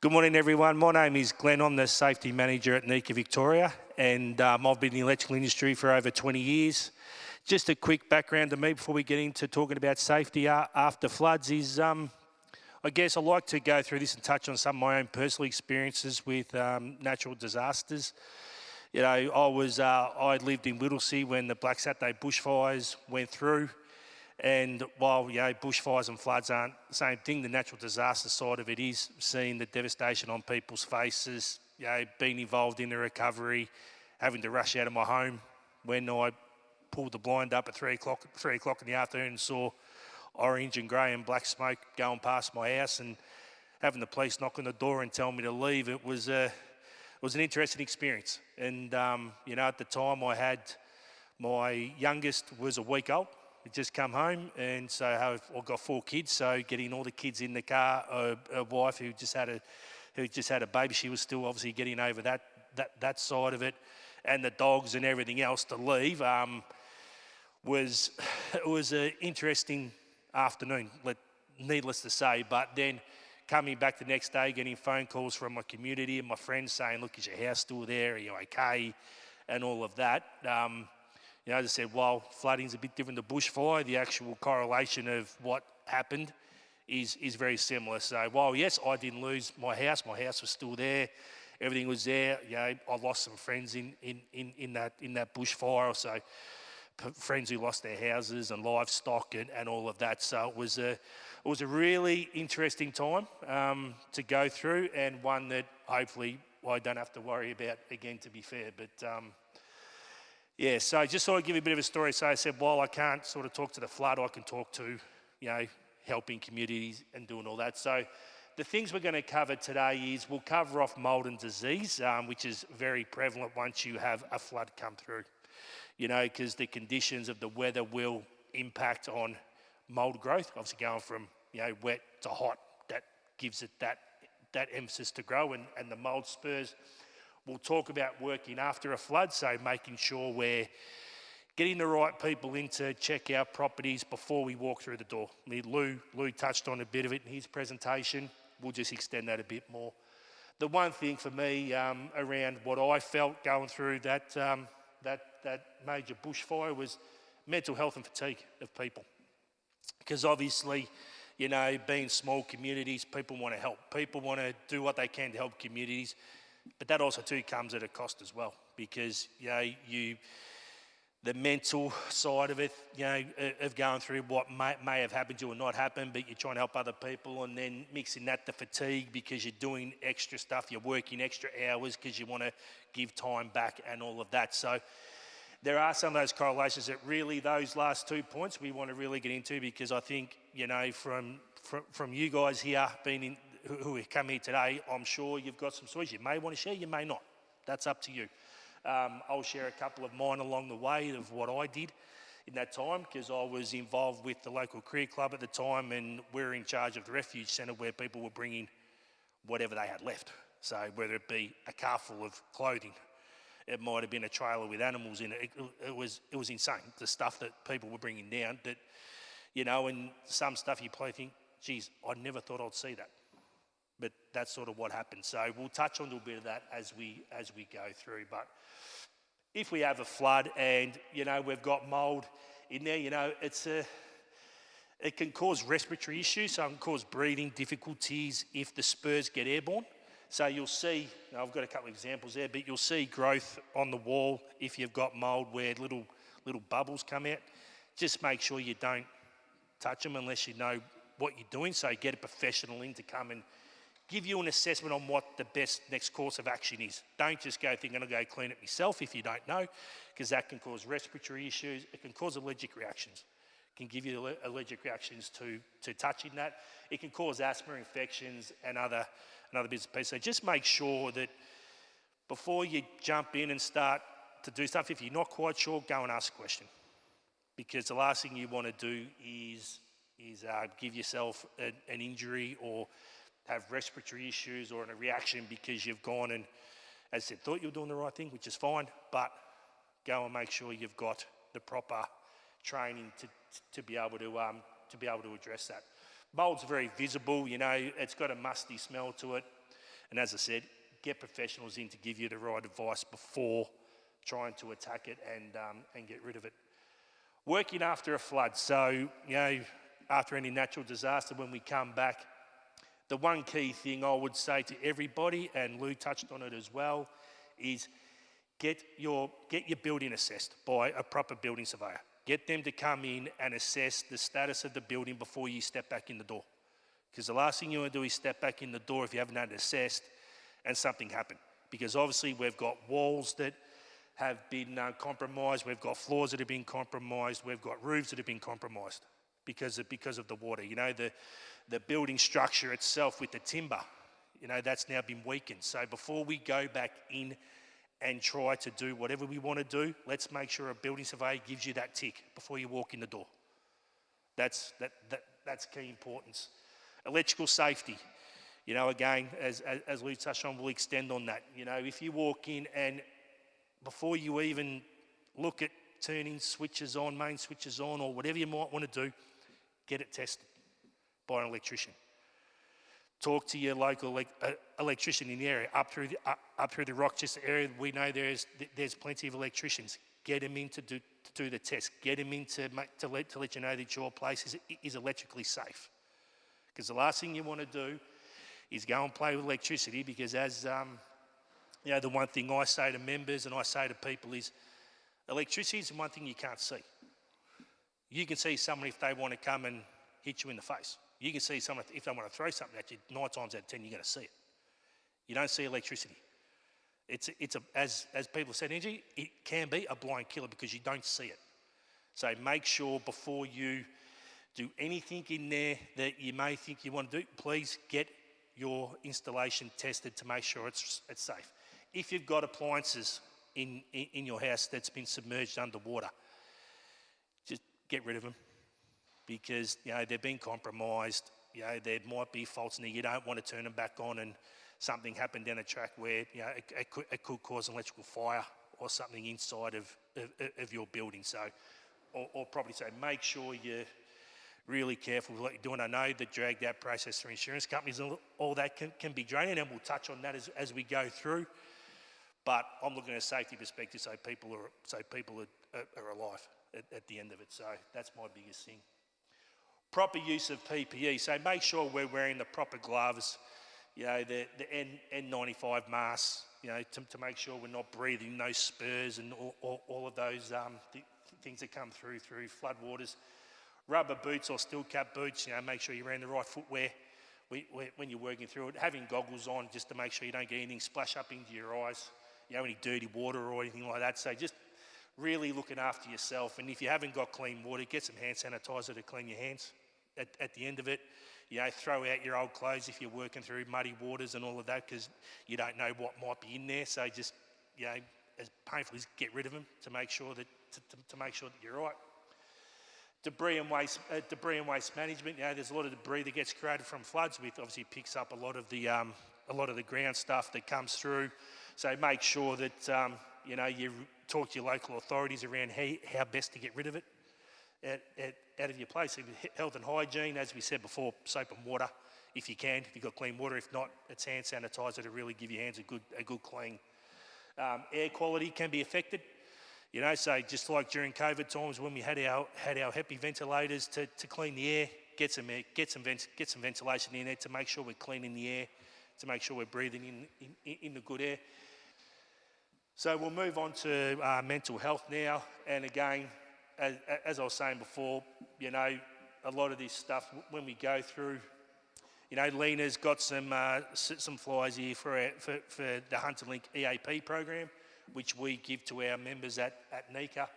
Good morning, everyone. My name is Glenn. I'm the safety manager at NECA Victoria, and I've been in the electrical industry for over 20 years. Just a quick background to me before we get into talking about safety after floods is, I guess I'd like to go through this and touch on some of my own personal experiences with natural disasters. You know, I lived in Whittlesea when the Black Saturday bushfires went through. And while, bushfires and floods aren't the same thing, the natural disaster side of it is seeing the devastation on people's faces, being involved in the recovery, having to rush out of my home when I pulled the blind up at 3 o'clock in the afternoon and saw orange and grey and black smoke going past my house, and having the police knock on the door and tell me to leave. It was an interesting experience. And, at the time my youngest was a week old. He'd just come home, and so I've got 4 kids. So getting all the kids in the car, a wife who just had a baby, she was still obviously getting over that side of it, and the dogs and everything else to leave. Was an interesting afternoon, needless to say. But then coming back the next day, getting phone calls from my community and my friends saying, "Look, is your house still there? Are you okay?" and all of that. As I said, while flooding's a bit different to bushfire, the actual correlation of what happened is very similar. So while, yes, I didn't lose my house was still there. Everything was there. I lost some friends in that bushfire. Also, friends who lost their houses and livestock and all of that. So it was a really interesting time to go through, and one that hopefully I don't have to worry about again, to be fair. But so just thought I'd give you a bit of a story. So I said, while I can't sort of talk to the flood, I can talk to, helping communities and doing all that. So the things we're going to cover today is we'll cover off mould and disease, which is very prevalent once you have a flood come through, because the conditions of the weather will impact on mould growth. Obviously going from, wet to hot, that gives it that emphasis to grow, and the mould spurs. We'll talk about working after a flood, so making sure we're getting the right people in to check our properties before we walk through the door. Lou touched on a bit of it in his presentation. We'll just extend that a bit more. The one thing for me around what I felt going through that major bushfire was mental health and fatigue of people. Because obviously, being small communities, people want to help. People want to do what they can to help communities. But that also too comes at a cost as well, because the mental side of it, of going through what may have happened to you or not happened, but you're trying to help other people, and then mixing that the fatigue because you're doing extra stuff, you're working extra hours because you want to give time back and all of that. So there are some of those correlations that really, those last 2 points we want to really get into, because I think, from you guys here who have come here today, I'm sure you've got some stories you may want to share, you may not. That's up to you. I'll share a couple of mine along the way of what I did in that time, because I was involved with the local career club at the time, and we're in charge of the refuge centre where people were bringing whatever they had left. So whether it be a car full of clothing, it might have been a trailer with animals in it. It was insane, the stuff that people were bringing down. That, and some stuff you probably think, geez, I never thought I'd see that. But that's sort of what happened. So we'll touch on a little bit of that as we go through. But if we have a flood and, we've got mould in there, it can cause respiratory issues, so it can cause breathing difficulties if the spurs get airborne. So you'll see, I've got a couple of examples there, but you'll see growth on the wall if you've got mould where little bubbles come out. Just make sure you don't touch them unless you know what you're doing. So get a professional in to come and give you an assessment on what the best next course of action is. Don't just go thinking, I'm going to go clean it myself if you don't know, because that can cause respiratory issues. It can cause allergic reactions. It can give you allergic reactions to touching that. It can cause asthma infections and other bits and pieces. So just make sure that before you jump in and start to do stuff, if you're not quite sure, go and ask a question. Because the last thing you want to do is give yourself an injury or have respiratory issues or a reaction because you've gone and, as I said, thought you were doing the right thing, which is fine, but go and make sure you've got the proper training to be able to address that. Mould's very visible, it's got a musty smell to it. And as I said, get professionals in to give you the right advice before trying to attack it and get rid of it. Working after a flood. So, after any natural disaster, when we come back, the one key thing I would say to everybody, and Lou touched on it as well, is get your building assessed by a proper building surveyor. Get them to come in and assess the status of the building before you step back in the door. Because the last thing you want to do is step back in the door if you haven't had it assessed and something happened. Because obviously we've got walls that have been compromised, we've got floors that have been compromised, we've got roofs that have been compromised because of the water. The building structure itself with the timber, that's now been weakened. So before we go back in and try to do whatever we want to do, let's make sure a building surveyor gives you that tick before you walk in the door. That's key importance. Electrical safety, again, as Lou touched on, we'll extend on that. If you walk in and before you even look at turning switches on, main switches on, or whatever you might want to do, get it tested by an electrician. Talk to your local electrician in the area. Up through the Rochester area, we know there's plenty of electricians. Get them in to do the test. Get them in to let you know that your place is electrically safe. Because the last thing you want to do is go and play with electricity, because as the one thing I say to members and I say to people is, electricity is the one thing you can't see. You can see someone if they want to come and hit you in the face. You can see someone if they want to throw something at you, 9 times out of 10 you're going to see it. You don't see electricity. As people said, energy, it can be a blind killer because you don't see it. So make sure before you do anything in there that you may think you want to do, please get your installation tested to make sure it's safe. If you've got appliances in your house that's been submerged underwater, just get rid of them, because they've been compromised. There might be faults in there. You don't want to turn them back on and something happened down the track where it could cause an electrical fire or something inside of your building. So, or probably say, make sure you're really careful with what you're doing. I know the dragged out process for insurance companies and all that can be draining, and we'll touch on that as we go through. But I'm looking at a safety perspective, so people are alive at the end of it. So that's my biggest thing. Proper use of PPE. So make sure we're wearing the proper gloves, the N95 masks, to make sure we're not breathing those spurs and all of those things that come through flood waters. Rubber boots or steel cap boots, make sure you're wearing the right footwear when you're working through it. Having goggles on just to make sure you don't get anything splash up into your eyes, any dirty water or anything like that. So just really looking after yourself. And if you haven't got clean water, get some hand sanitizer to clean your hands at the end of it. Throw out your old clothes if you're working through muddy waters and all of that, because you don't know what might be in there. So just, as painful as, get rid of them to make sure that you're right. Debris and waste management. There's a lot of debris that gets created from floods, which obviously picks up a lot of the ground stuff that comes through. So make sure that you talk to your local authorities around how best to get rid of it out of your place. Health and hygiene, as we said before, soap and water if you can, if you've got clean water. If not, it's hand sanitizer to really give your hands a good clean. Air quality can be affected. So just like during COVID times when we had our HEPA ventilators to clean the air, get some ventilation in there to make sure we're cleaning the air, to make sure we're breathing in the good air. So we'll move on to mental health now. And again, as I was saying before, a lot of this stuff when we go through, Lena's got some flyers here for the Hunter Link EAP program, which we give to our members at NECA.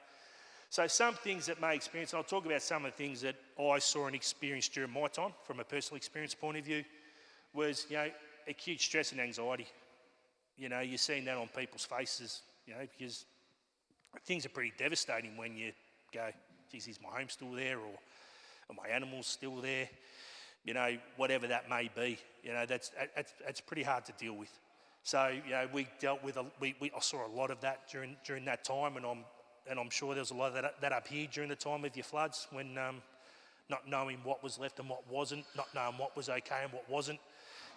So some things that may experience, and I'll talk about some of the things that I saw and experienced during my time from a personal experience point of view, was, acute stress and anxiety. You're seeing that on people's faces, because things are pretty devastating when you go, geez, is my home still there, or are my animals still there? Whatever that may be, that's pretty hard to deal with. So, we dealt with, I saw a lot of that during that time, and I'm sure there was a lot of that up here during the time of your floods, when not knowing what was left and what wasn't, not knowing what was okay and what wasn't.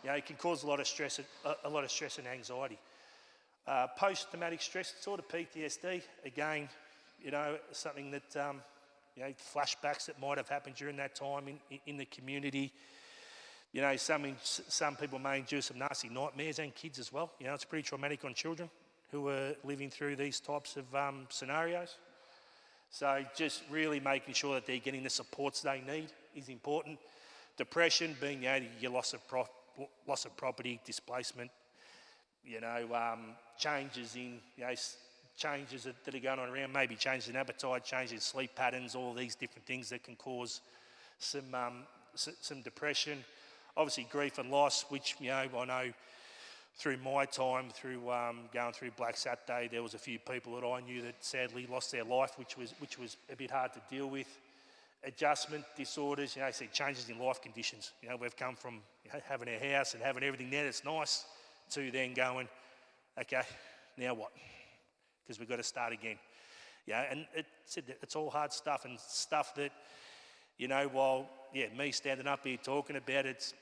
it can cause a lot of stress, and anxiety. Post-traumatic stress disorder, PTSD, again, something that, flashbacks that might have happened during that time in the community. Some people may endure some nasty nightmares, and kids as well. It's pretty traumatic on children who are living through these types of scenarios. So just really making sure that they're getting the supports they need is important. Depression being your loss of property, displacement, changes in changes that are going on around, maybe changes in appetite, changes in sleep patterns, all these different things that can cause some depression. Obviously, grief and loss, which I know through my time, through going through Black Saturday, there was a few people that I knew that sadly lost their life, which was a bit hard to deal with. Adjustment disorders, changes in life conditions. We've come from having our house and having everything there that's nice to then going, okay, now what? Because we've got to start again. And it's all hard stuff, and stuff that, while me standing up here talking about it,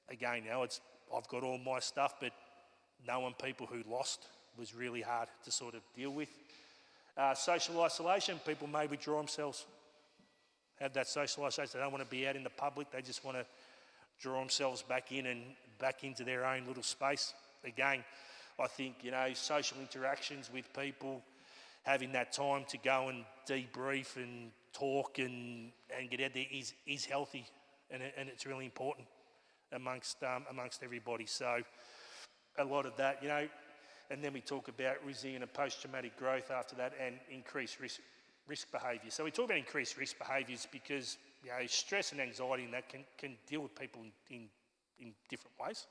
again, I've got all my stuff, but knowing people who lost was really hard to sort of deal with. Social isolation, people may withdraw themselves, have that social isolation. They don't want to be out in the public. They just want to draw themselves back in and back into their own little space. Again, I think, social interactions with people, having that time to go and debrief and talk and get out there is healthy, and it's really important amongst everybody. So a lot of that, and then we talk about resilient and post-traumatic growth after that, and increased risk behaviour. So we talk about increased risk behaviours because stress and anxiety and that can deal with people in different ways.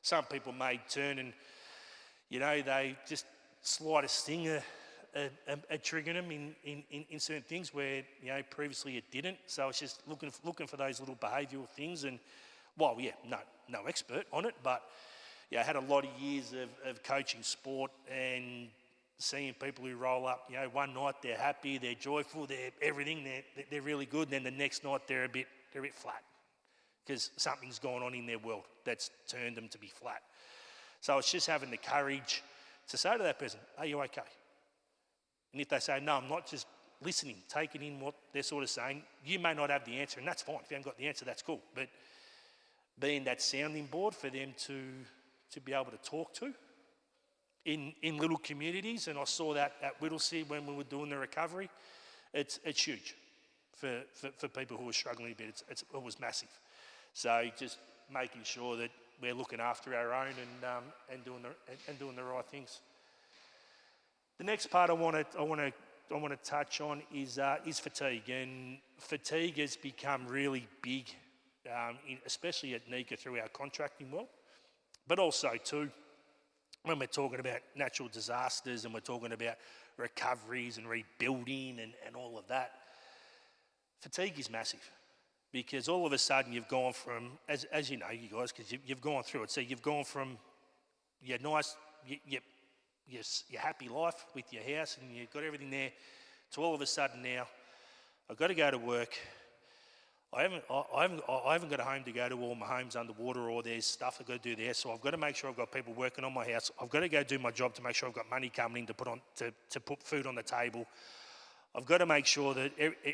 Some people may turn and they just slightest thing triggering them in certain things where previously it didn't. So it's just looking for those little behavioural things. And no expert on it, but I had a lot of years of coaching sport and seeing people who roll up. One night they're happy, they're joyful, they're everything, they're really good, and then the next night they're a bit flat because something's gone on in their world that's turned them to be flat. So it's just having the courage to say to that person, "Are you okay?" And if they say, "No, I'm not," just listening, taking in what they're sort of saying. You may not have the answer, and that's fine. If you haven't got the answer, that's cool. But being that sounding board for them to be able to talk to in little communities, and I saw that at Whittlesea when we were doing the recovery. It's huge for people who are struggling a bit. It was massive. So just making sure that we're looking after our own and doing the right things. The next part I want to touch on is fatigue, and fatigue has become really big, especially at NECA through our contracting world, but also too when we're talking about natural disasters and we're talking about recoveries and rebuilding and all of that. Fatigue is massive because all of a sudden you've gone from, as you know, you guys, because you've gone through it. So you've gone from your nice, your happy life with your house and you've got everything there, to all of a sudden now, I've got to go to work. I haven't got a home to go to, or my home's underwater, or there's stuff I've got to do there. So I've got to make sure I've got people working on my house. I've got to go do my job to make sure I've got money coming in to put food on the table. I've got to make sure that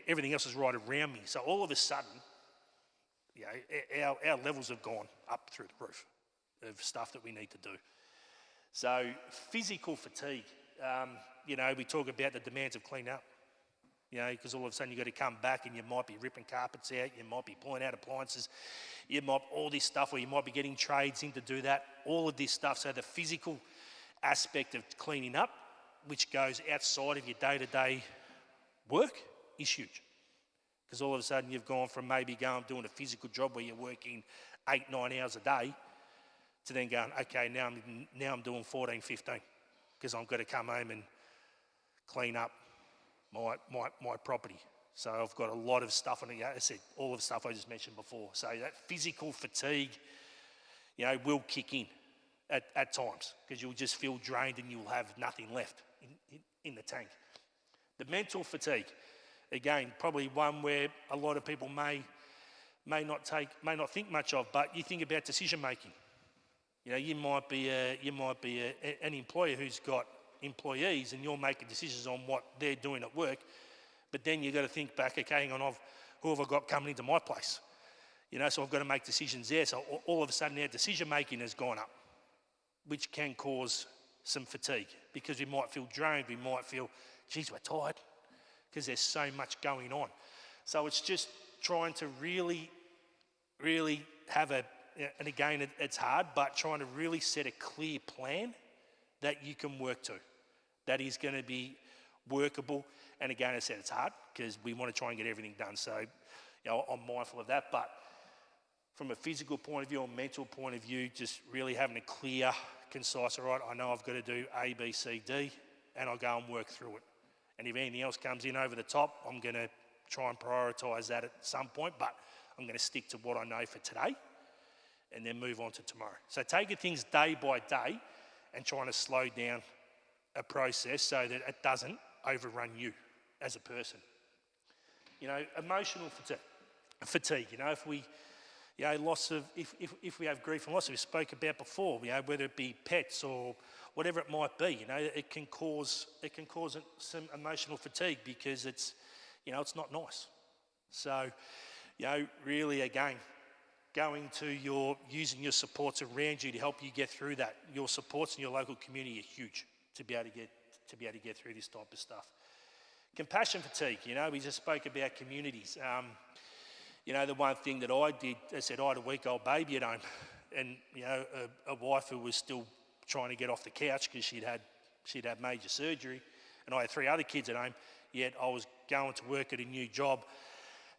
everything else is right around me. So all of a sudden, our levels have gone up through the roof of stuff that we need to do. So physical fatigue, we talk about the demands of clean up. Because all of a sudden you've got to come back and you might be ripping carpets out, you might be pulling out appliances, you might all this stuff, or you might be getting trades in to do that, all of this stuff. So the physical aspect of cleaning up, which goes outside of your day-to-day work, is huge. Because all of a sudden you've gone from maybe doing a physical job where you're working 8-9 hours a day to then going, okay, now I'm doing 14, 15 because I've got to come home and clean up my property. So I've got a lot of stuff on it. I said all of the stuff I just mentioned before. So that physical fatigue, will kick in at times because you'll just feel drained and you'll have nothing left in the tank. The mental fatigue, again, probably one where a lot of people may not think much of, but you think about decision making. You know, you might be an employer who's got employees, and you're making decisions on what they're doing at work. But then you've got to think back, okay, hang on, who have I got coming into my place? You know, so I've got to make decisions there. So all of a sudden, our decision making has gone up, which can cause some fatigue, because we might feel drained. We might feel, geez, we're tired, because there's so much going on. So it's just trying to really have and again, it's hard, but trying to really set a clear plan that you can work to, that is going to be workable. And again, I said it's hard because we want to try and get everything done. So, you know, I'm mindful of that. But from a physical point of view or mental point of view, just really having a clear, concise, all right, I know I've got to do A, B, C, D, and I'll go and work through it. And if anything else comes in over the top, I'm going to try and prioritise that at some point, but I'm going to stick to what I know for today and then move on to tomorrow. So taking things day by day and trying to slow down a process so that it doesn't overrun you as a person. You know, emotional fatigue, you know, if we, you know, if we have grief and loss, we spoke about before, you know, whether it be pets or whatever it might be, you know, it can cause some emotional fatigue because it's, you know, it's not nice. So, you know, really again, using your supports around you to help you get through that. Your supports in your local community are huge to be able to get through this type of stuff. Compassion fatigue, you know, we just spoke about communities. You know, the one thing that I did, I said I had a week-old baby at home, and you know, a wife who was still trying to get off the couch because she'd had major surgery, and I had 3 other kids at home. Yet I was going to work at a new job,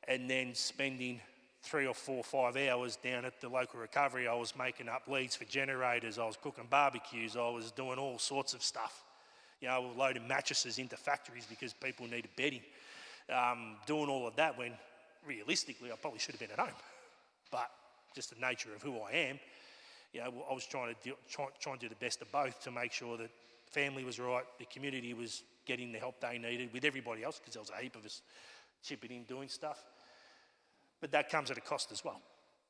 and then spending 3 or 4 or 5 hours down at the local recovery. I was making up leads for generators. I was cooking barbecues. I was doing all sorts of stuff. You know, loading mattresses into factories because people needed bedding. Doing all of that when realistically I probably should have been at home. But just the nature of who I am, you know, I was trying to do the best of both to make sure that family was right, the community was getting the help they needed with everybody else, because there was a heap of us chipping in doing stuff. But that comes at a cost as well.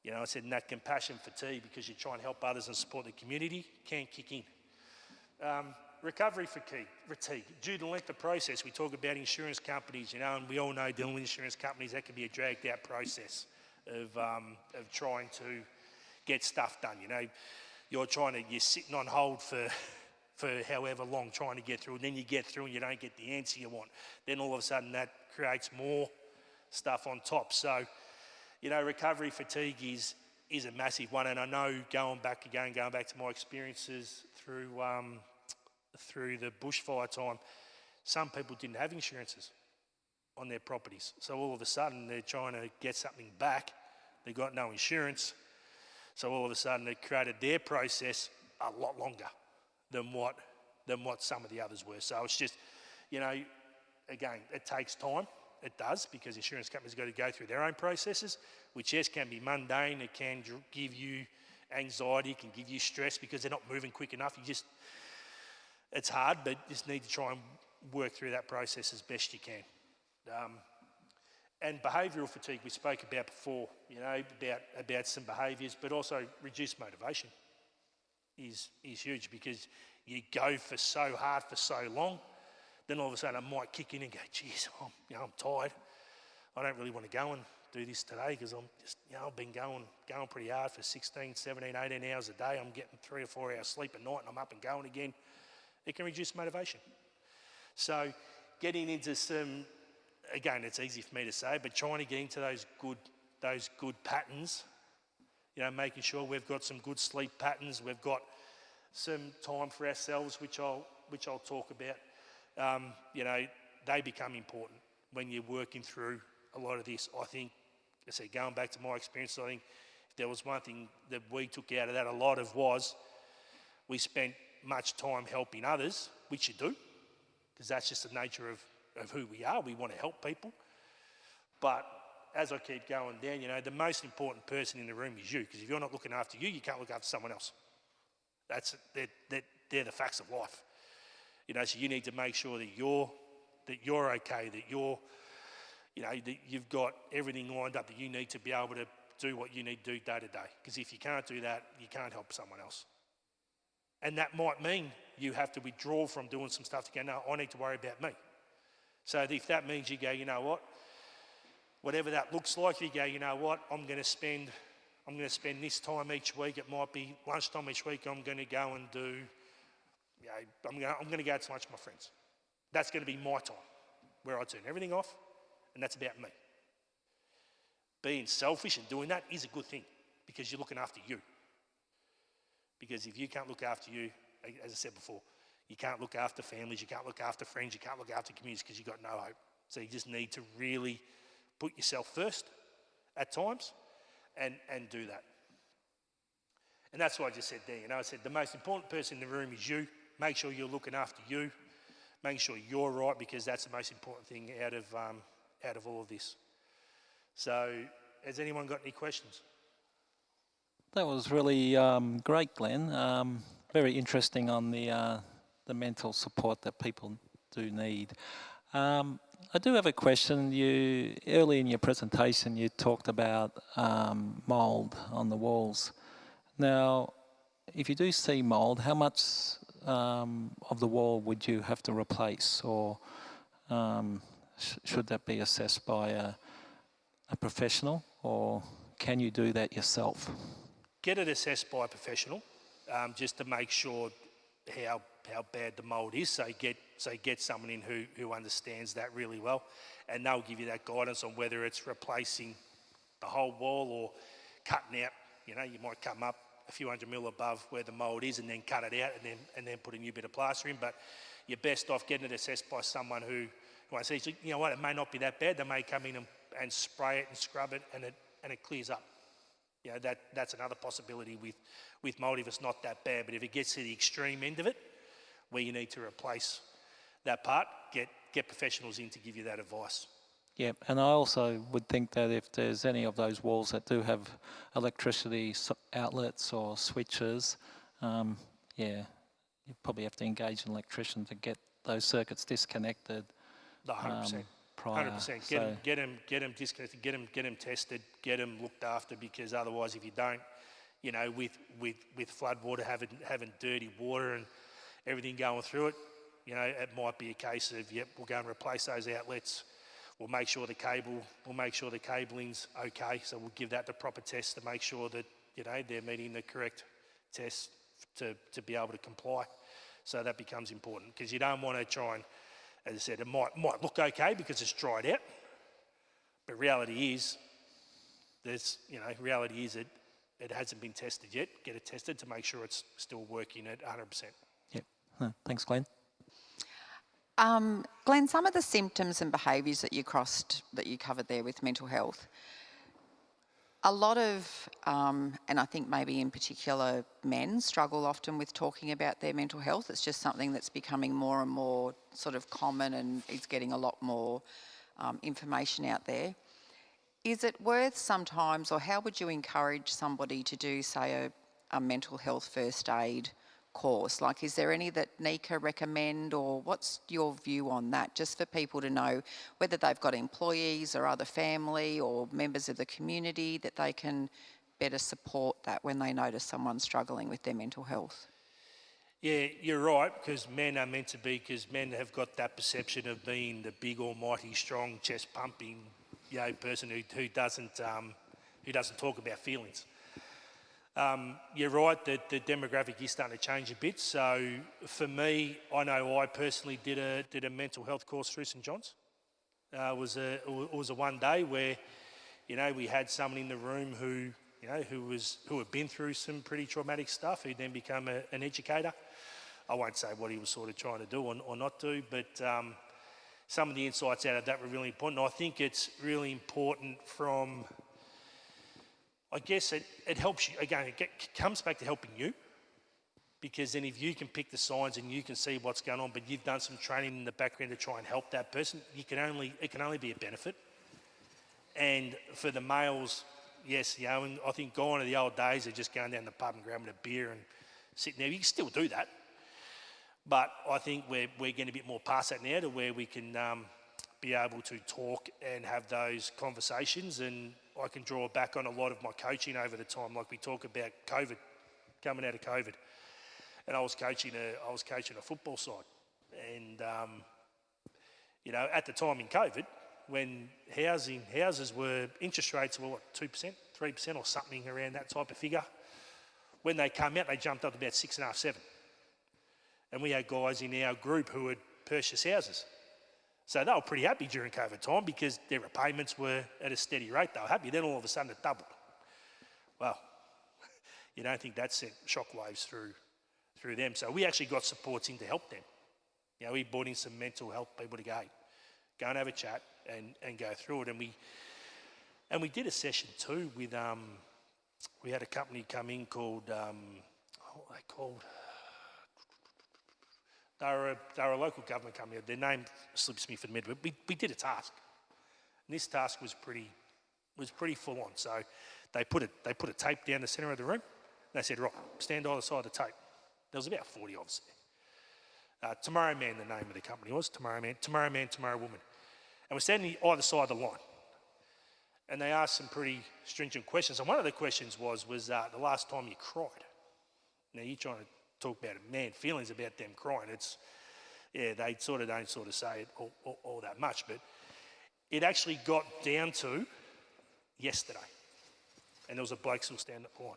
You know, I said, and that compassion fatigue, because you're trying to help others and support the community, can kick in. Recovery fatigue. Due to the length of process, we talk about insurance companies, you know, and we all know dealing with insurance companies, that can be a dragged out process of trying to get stuff done. You know, you're sitting on hold for however long trying to get through, and then you get through and you don't get the answer you want. Then all of a sudden that creates more stuff on top. So, you know, recovery fatigue is a massive one, and I know going back to my experiences through the bushfire time, some people didn't have insurances on their properties. So all of a sudden they're trying to get something back. They got no insurance. So all of a sudden it created their process a lot longer than what some of the others were. So it's just, you know, again, it takes time. It does, because insurance companies got to go through their own processes, which yes, can be mundane. It can give you anxiety, it can give you stress because they're not moving quick enough. It's hard, but you just need to try and work through that process as best you can. And behavioural fatigue we spoke about before, you know, about some behaviours, but also reduced motivation is huge, because you go for so hard for so long, then all of a sudden I might kick in and go, geez, I'm tired. I don't really want to go and do this today, because I'm just, you know, I've been going pretty hard for 16, 17, 18 hours a day. I'm getting 3 or 4 hours sleep at night and I'm up and going again. It can reduce motivation. So getting into some, again, it's easy for me to say, but trying to get into those good patterns, you know, making sure we've got some good sleep patterns, we've got some time for ourselves, which I'll talk about. You know, they become important when you're working through a lot of this. I think, I said, going back to my experience, I think if there was one thing that we took out of that a lot of was we spent much time helping others, which you do, because that's just the nature of who we are. We want to help people. But as I keep going down, you know, the most important person in the room is you, because if you're not looking after you, you can't look after someone else. They're the facts of life. You know, so you need to make sure that you're okay, that that you've got everything lined up that you need to be able to do what you need to do day to day. Because if you can't do that, you can't help someone else. And that might mean you have to withdraw from doing some stuff to go, no, I need to worry about me. So if that means you go, you know what, whatever that looks like, you go, you know what, I'm going to spend this time each week. It might be lunchtime each week. I'm going to go and do, I'm going to go out to lunch with my friends. That's going to be my time where I turn everything off, and that's about me. Being selfish and doing that is a good thing because you're looking after you. Because if you can't look after you, as I said before, you can't look after families, you can't look after friends, you can't look after communities because you've got no hope. So you just need to really put yourself first at times and do that. And that's what I just said there. I said the most important person in the room is you. Make sure you're looking after you. Make sure you're right because that's the most important thing out of all of this. So has anyone got any questions? That was really great, Glenn. Very interesting on the mental support that people do need. I do have a question. Early in your presentation, you talked about mould on the walls. Now, if you do see mould, how much of the wall would you have to replace, or should that be assessed by a professional, or can you do that yourself? Get it assessed by a professional, just to make sure how bad the mould is. So get someone in who understands that really well, and they'll give you that guidance on whether it's replacing the whole wall or cutting out. You might come up a few hundred mil above where the mould is and then cut it out and then put a new bit of plaster in. But you're best off getting it assessed by someone who says, you know what, it may not be that bad. They may come in and spray it and scrub it and it clears up. That's another possibility with mould if it's not that bad. But if it gets to the extreme end of it, where you need to replace that part, get professionals in to give you that advice. Yeah, and I also would think that if there's any of those walls that do have electricity outlets or switches, you probably have to engage an electrician to get those circuits disconnected. 100%. Prior. 100%. Get them disconnected. Get them tested. Get them looked after. Because otherwise, if you don't, with flood water having dirty water and everything going through it, it might be a case of we'll go and replace those outlets. We'll make sure the cabling's okay. So we'll give that the proper test to make sure that they're meeting the correct tests to be able to comply. So that becomes important because you don't want to try and, as I said, it might look okay because it's dried out, but reality is it hasn't been tested yet. Get it tested to make sure it's still working at 100%. Yep. Thanks, Glenn. Glenn, some of the symptoms and behaviours that you covered there with mental health, a lot of, and I think maybe in particular men, struggle often with talking about their mental health. It's just something that's becoming more and more sort of common and is getting a lot more information out there. Is it worth sometimes, or how would you encourage somebody to do, say, a mental health first aid course? Like, is there any that NECA recommend, or what's your view on that, just for people to know whether they've got employees or other family or members of the community that they can better support that when they notice someone struggling with their mental health? Yeah, you're right, because men are meant to be, because men have got that perception of being the big, almighty, strong, chest-pumping, person who doesn't talk about feelings. You're right that the demographic is starting to change a bit. So for me, I know I personally did a mental health course through St John's. It was a one day where, we had someone in the room who had been through some pretty traumatic stuff, who then became an educator. I won't say what he was sort of trying to do or not do, but some of the insights out of that were really important. I think it's really important from, I guess it helps you, again, it comes back to helping you, because then if you can pick the signs and you can see what's going on, but you've done some training in the background to try and help that person, it can only be a benefit. And for the males, yes, and I think gone are the old days of just going down the pub and grabbing a beer and sitting there. You can still do that, but I think we're getting a bit more past that now, to where we can be able to talk and have those conversations. And I can draw back on a lot of my coaching over the time, like we talk about COVID, coming out of COVID. and I was coaching a football side, and at the time in COVID, when houses were interest rates were 2%, 3% or something around that type of figure. When they came out, they jumped up to about 6.5%, 7%. And we had guys in our group who had purchased houses. So they were pretty happy during COVID time because their repayments were at a steady rate. They were happy. Then all of a sudden it doubled. Well, you don't think that sent shockwaves through them. So we actually got supports in to help them. We brought in some mental health people to go and have a chat and go through it. And we did a session too with, we had a company come in called, what were they called? They were a local government company. Their name slips me for the minute, but we did a task. And this task was pretty full on. So they put a tape down the centre of the room. And they said, right, stand either side of the tape. There was about 40 of us there. Tomorrow Man, the name of the company was, Tomorrow Man, Tomorrow Woman. And we're standing either side of the line. And they asked some pretty stringent questions. And one of the questions was the last time you cried. Now, you're trying to talk about a man feelings about them crying. They don't say it all that much, but it actually got down to yesterday, and there was a bloke still standing at the line.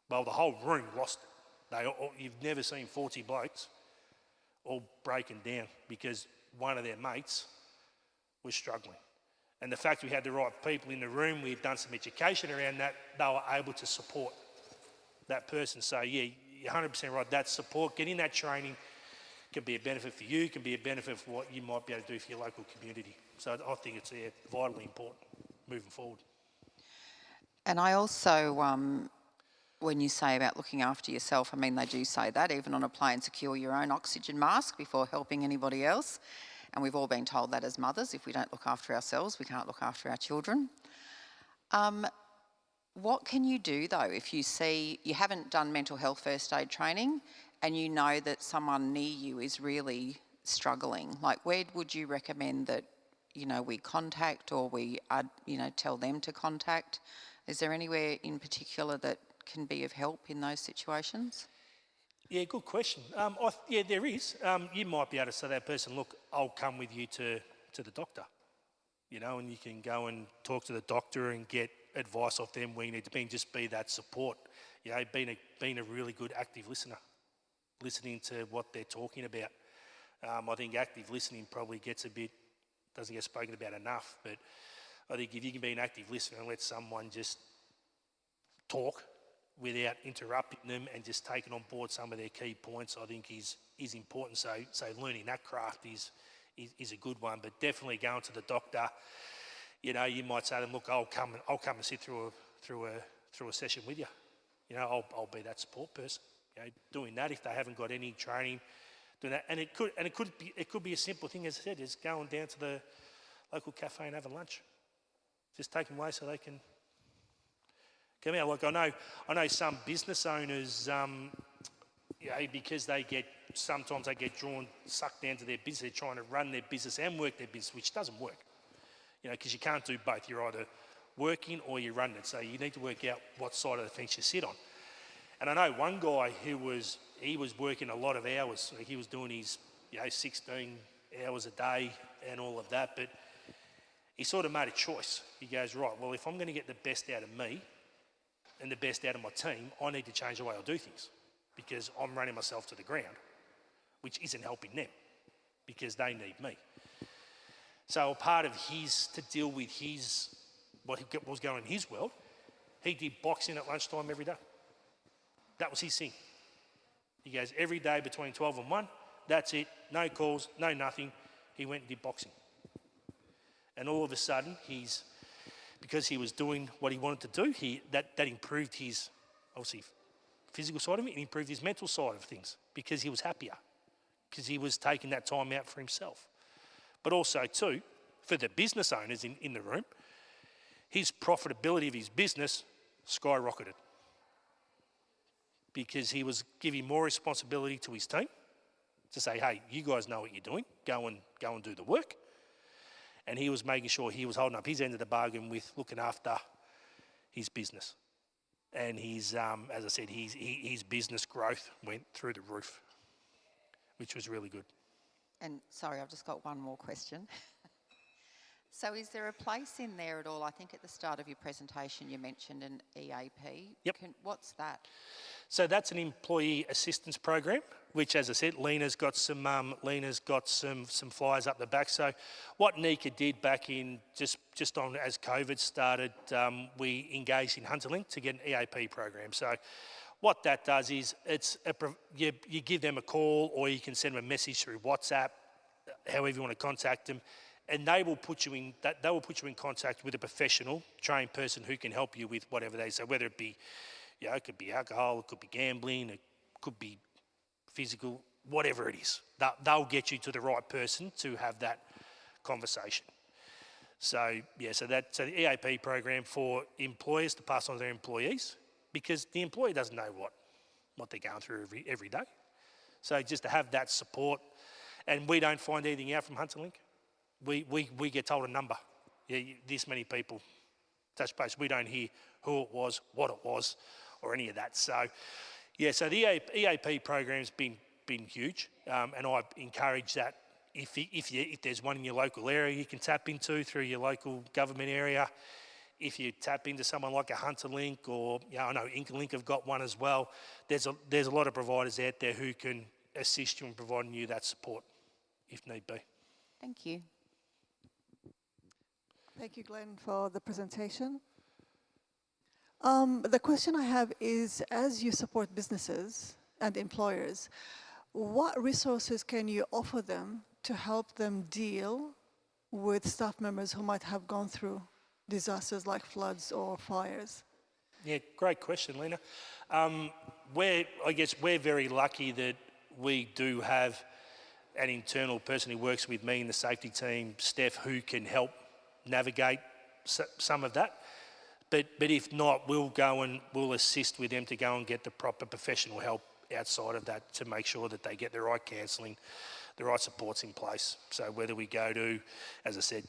Well, the whole room lost it. You've never seen 40 blokes all breaking down because one of their mates was struggling. And the fact we had the right people in the room, we've done some education around that, they were able to support that person. So yeah, you're 100% right. That support, getting that training can be a benefit for you, can be a benefit for what you might be able to do for your local community. So I think it's vitally important moving forward. And I also, when you say about looking after yourself, I mean, they do say that even on a plane, secure your own oxygen mask before helping anybody else. And we've all been told that as mothers, if we don't look after ourselves, we can't look after our children. What can you do though if you see you haven't done mental health first aid training and you know that someone near you is really struggling? Like, where would you recommend that, we contact or we, tell them to contact? Is there anywhere in particular that can be of help in those situations? Yeah, good question. There is. You might be able to say to that person, look, I'll come with you to the doctor, and you can go and talk to the doctor and get advice off them where you need to be and just be that support. Being a really good active listener, listening to what they're talking about. I think active listening probably doesn't get spoken about enough, but I think if you can be an active listener and let someone just talk without interrupting them and just taking on board some of their key points, I think is important. So learning that craft is a good one, but definitely going to the doctor. You might say to them, look, I'll come and sit through a session with you. I'll be that support person. Doing that if they haven't got any training, doing that, and it could be a simple thing, as I said, is going down to the local cafe and having lunch. Just take them away so they can come out. Like I know some business owners, because sometimes they get sucked down to their business. They're trying to run their business and work their business, which doesn't work. Because you can't do both. You're either working or you're running it. So you need to work out what side of the fence you sit on. And I know one guy who was working a lot of hours. He was doing his 16 hours a day and all of that, but he sort of made a choice. He goes, right, well, if I'm going to get the best out of me and the best out of my team, I need to change the way I do things because I'm running myself to the ground, which isn't helping them because they need me. So a part of to deal with what was going on in his world, he did boxing at lunchtime every day. That was his thing. He goes, every day between 12 and 1, that's it, no calls, no nothing. He went and did boxing. And all of a sudden, because he was doing what he wanted to do, that improved his, obviously, physical side of it, and improved his mental side of things because he was happier, because he was taking that time out for himself. But also, too, for the business owners in the room, his profitability of his business skyrocketed because he was giving more responsibility to his team to say, hey, you guys know what you're doing, go and do the work. And he was making sure he was holding up his end of the bargain with looking after his business. and his, as I said, his business growth went through the roof, which was really good. And sorry, I've just got one more question. So is there a place in there at all? I think at the start of your presentation you mentioned an EAP. Yep. What's that? So that's an employee assistance program, which, as I said, Lena's got some flyers up the back. So what Nika did back in just on as COVID started, we engaged in Hunterlink to get an EAP program. So what that does is you give them a call, or you can send them a message through WhatsApp, however you want to contact them, and they will put you in contact with a professional trained person who can help you with whatever they say, whether it be, it could be alcohol, it could be gambling, it could be physical, whatever it is. They'll get you to the right person to have that conversation. So the EAP program for employers to pass on to their employees, because the employee doesn't know what they're going through every day. So just to have that support, and we don't find anything out from Hunterlink. We get told a number. This many people touch base. We don't hear who it was, what it was, or any of that. So, so the EAP program's been huge, and I encourage that if there's one in your local area you can tap into through your local government area. If you tap into someone like a Hunterlink, or I know Incolink have got one as well. There's a lot of providers out there who can assist you in providing you that support if need be. Thank you. Thank you, Glenn, for the presentation. The question I have is, as you support businesses and employers, what resources can you offer them to help them deal with staff members who might have gone through disasters like floods or fires? Yeah, great question, Lena. We're very lucky that we do have an internal person who works with me in the safety team, Steph, who can help navigate some of that. But if not, we'll assist with them to go and get the proper professional help outside of that to make sure that they get the right counselling, the right supports in place. So whether we go to, as I said,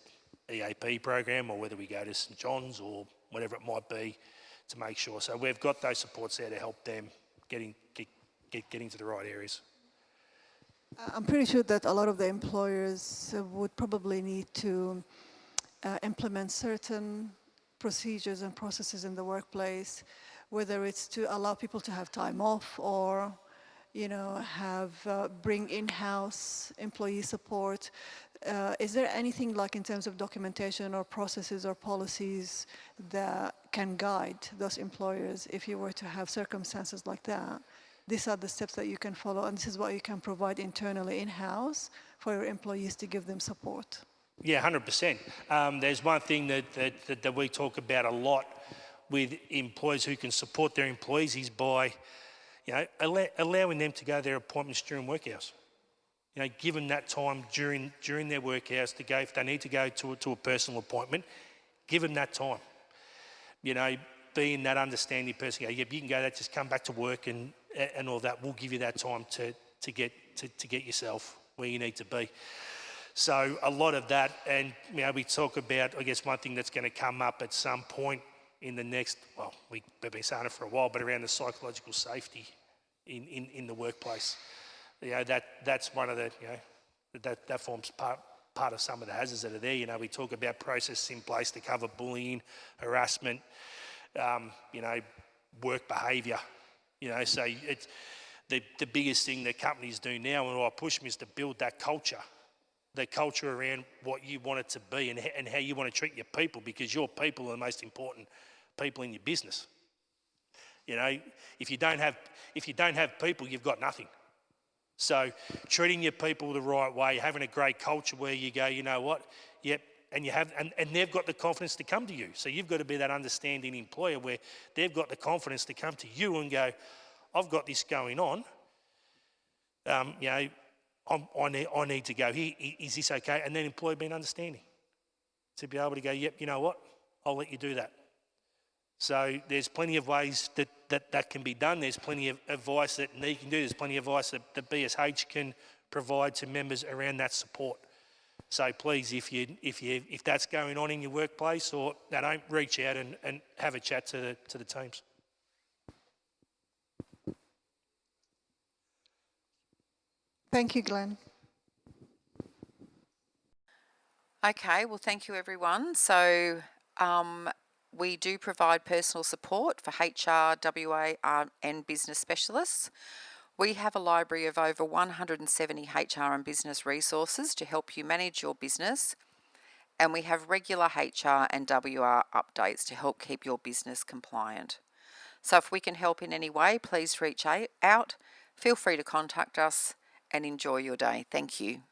EAP program, or whether we go to St John's or whatever it might be, to make sure. So we've got those supports there to help them getting to the right areas. I'm pretty sure that a lot of the employers would probably need to implement certain procedures and processes in the workplace, whether it's to allow people to have time off, or bring in-house employee support. Is there anything like in terms of documentation or processes or policies that can guide those employers if you were to have circumstances like that? These are the steps that you can follow, and this is what you can provide internally in-house for your employees to give them support. Yeah, 100%. There's one thing that we talk about a lot with employers who can support their employees is by, allowing them to go to their appointments during work hours. Give them that time during their work hours to go. If they need to go to a personal appointment, give them that time. Being that understanding person, you can go there, just come back to work and all that. We'll give you that time to get yourself where you need to be. So a lot of that, and we talk about, I guess one thing that's going to come up at some point in the next, we've been saying it for a while, but around the psychological safety in the workplace. That's one of the, that forms part of some of the hazards that are there. We talk about processes in place to cover bullying, harassment, work behaviour. So it's the biggest thing that companies do now, and I push them, is to build that culture. The culture around what you want it to be and how you want to treat your people, because your people are the most important people in your business. If you don't have people, you've got nothing. So treating your people the right way, having a great culture where you go, yep, and they've got the confidence to come to you. So you've got to be that understanding employer where they've got the confidence to come to you and go, I've got this going on. I need to go here. Is this okay? And then employee being understanding to be able to go, yep, you know what? I'll let you do that. So there's plenty of ways that can be done. There's plenty of advice that NE can do. There's plenty of advice that the BSH can provide to members around that support. So please, if that's going on in your workplace, or don't reach out and have a chat to the teams. Thank you, Glenn. Okay, well, thank you, everyone. So we do provide personal support for HR, WA, and business specialists. We have a library of over 170 HR and business resources to help you manage your business, and we have regular HR and WR updates to help keep your business compliant. So if we can help in any way, please reach out. Feel free to contact us and enjoy your day. Thank you.